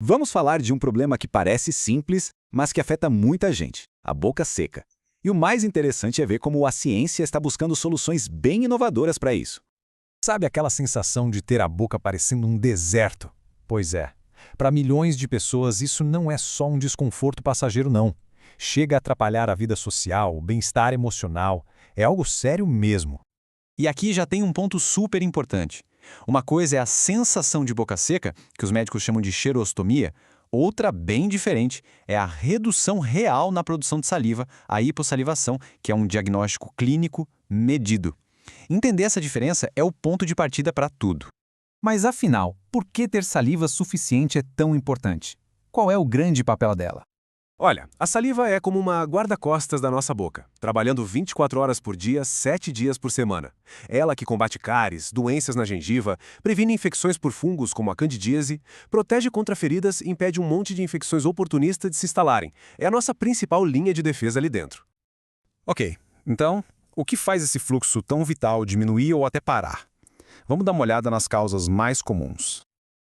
Vamos falar de um problema que parece simples, mas que afeta muita gente: a boca seca. E o mais interessante é ver como a ciência está buscando soluções bem inovadoras para isso. Sabe aquela sensação de ter a boca parecendo um deserto? Pois é. Para milhões de pessoas, isso não é só um desconforto passageiro, não. Chega a atrapalhar a vida social, o bem-estar emocional. É algo sério mesmo. E aqui já tem um ponto super importante. Uma coisa é a sensação de boca seca, que os médicos chamam de xerostomia. Outra, bem diferente, é a redução real na produção de saliva, a hipossalivação, que é um diagnóstico clínico medido. Entender essa diferença é o ponto de partida para tudo. Mas afinal, por que ter saliva suficiente é tão importante? Qual é o grande papel dela? Olha, a saliva é como uma guarda-costas da nossa boca, trabalhando 24 horas por dia, 7 dias por semana. Ela que combate cáries, doenças na gengiva, previne infecções por fungos como a candidíase, protege contra feridas e impede um monte de infecções oportunistas de se instalarem. É a nossa principal linha de defesa ali dentro. Ok, então, o que faz esse fluxo tão vital diminuir ou até parar? Vamos dar uma olhada nas causas mais comuns.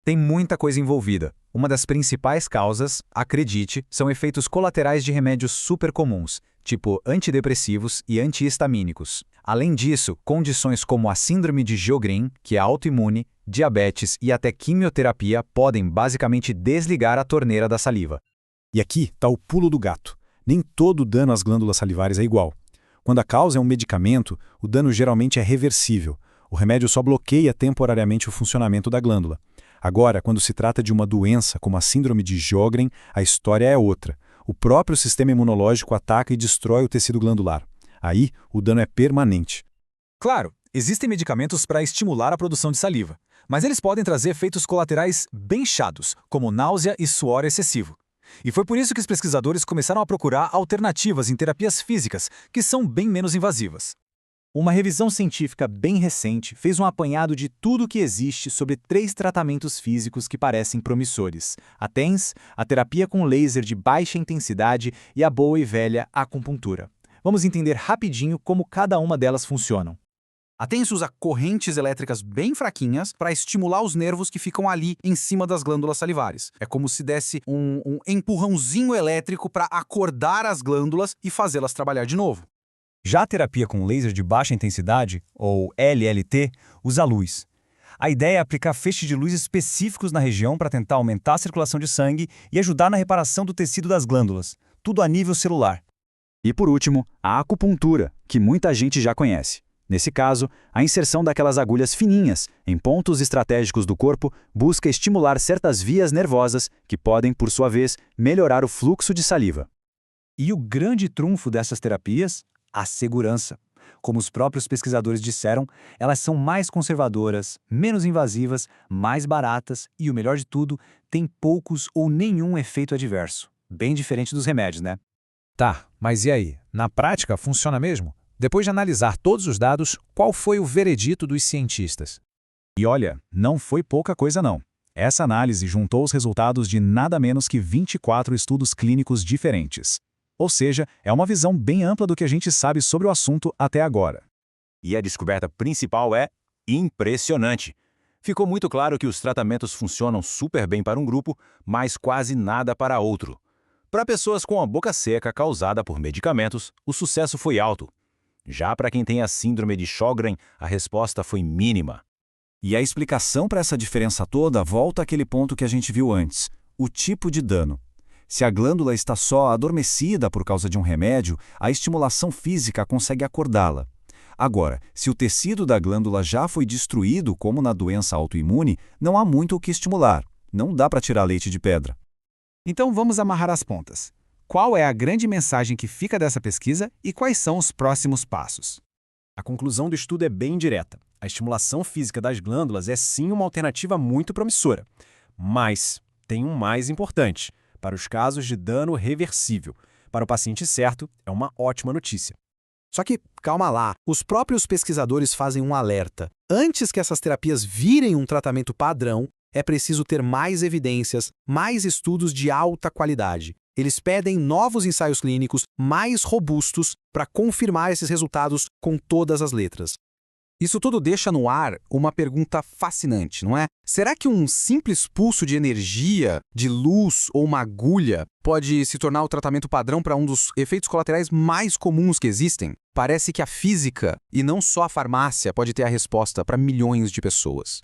Tem muita coisa envolvida. Uma das principais causas, acredite, são efeitos colaterais de remédios super comuns, tipo antidepressivos e antihistamínicos. Além disso, condições como a síndrome de Sjögren, que é autoimune, diabetes e até quimioterapia podem basicamente desligar a torneira da saliva. E aqui está o pulo do gato. Nem todo dano às glândulas salivares é igual. Quando a causa é um medicamento, o dano geralmente é reversível. O remédio só bloqueia temporariamente o funcionamento da glândula. Agora, quando se trata de uma doença como a síndrome de Sjögren, a história é outra. O próprio sistema imunológico ataca e destrói o tecido glandular. Aí, o dano é permanente. Claro, existem medicamentos para estimular a produção de saliva, mas eles podem trazer efeitos colaterais bem chatos, como náusea e suor excessivo. E foi por isso que os pesquisadores começaram a procurar alternativas em terapias físicas, que são bem menos invasivas. Uma revisão científica bem recente fez um apanhado de tudo o que existe sobre 3 tratamentos físicos que parecem promissores: a TENS, a terapia com laser de baixa intensidade e a boa e velha acupuntura. Vamos entender rapidinho como cada uma delas funcionam. A TENS usa correntes elétricas bem fraquinhas para estimular os nervos que ficam ali em cima das glândulas salivares. É como se desse um empurrãozinho elétrico para acordar as glândulas e fazê-las trabalhar de novo. Já a terapia com laser de baixa intensidade, ou LLT, usa luz. A ideia é aplicar feixes de luz específicos na região para tentar aumentar a circulação de sangue e ajudar na reparação do tecido das glândulas, tudo a nível celular. E por último, a acupuntura, que muita gente já conhece. Nesse caso, a inserção daquelas agulhas fininhas em pontos estratégicos do corpo busca estimular certas vias nervosas que podem, por sua vez, melhorar o fluxo de saliva. E o grande trunfo dessas terapias? A segurança. Como os próprios pesquisadores disseram, elas são mais conservadoras, menos invasivas, mais baratas e, o melhor de tudo, têm poucos ou nenhum efeito adverso. Bem diferente dos remédios, né? Tá, mas e aí? Na prática, funciona mesmo? Depois de analisar todos os dados, qual foi o veredito dos cientistas? E olha, não foi pouca coisa não. Essa análise juntou os resultados de nada menos que 24 estudos clínicos diferentes. Ou seja, é uma visão bem ampla do que a gente sabe sobre o assunto até agora. E a descoberta principal é impressionante. Ficou muito claro que os tratamentos funcionam super bem para um grupo, mas quase nada para outro. Para pessoas com a boca seca causada por medicamentos, o sucesso foi alto. Já para quem tem a síndrome de Sjögren, a resposta foi mínima. E a explicação para essa diferença toda volta àquele ponto que a gente viu antes: o tipo de dano. Se a glândula está só adormecida por causa de um remédio, a estimulação física consegue acordá-la. Agora, se o tecido da glândula já foi destruído, como na doença autoimune, não há muito o que estimular. Não dá para tirar leite de pedra. Então vamos amarrar as pontas. Qual é a grande mensagem que fica dessa pesquisa e quais são os próximos passos? A conclusão do estudo é bem direta. A estimulação física das glândulas é sim uma alternativa muito promissora. Mas tem um mais importante: para os casos de dano reversível. Para o paciente certo, é uma ótima notícia. Só que, calma lá, os próprios pesquisadores fazem um alerta. Antes que essas terapias virem um tratamento padrão, é preciso ter mais evidências, mais estudos de alta qualidade. Eles pedem novos ensaios clínicos mais robustos para confirmar esses resultados com todas as letras. Isso tudo deixa no ar uma pergunta fascinante, não é? Será que um simples pulso de energia, de luz ou uma agulha pode se tornar o tratamento padrão para um dos efeitos colaterais mais comuns que existem? Parece que a física, e não só a farmácia, pode ter a resposta para milhões de pessoas.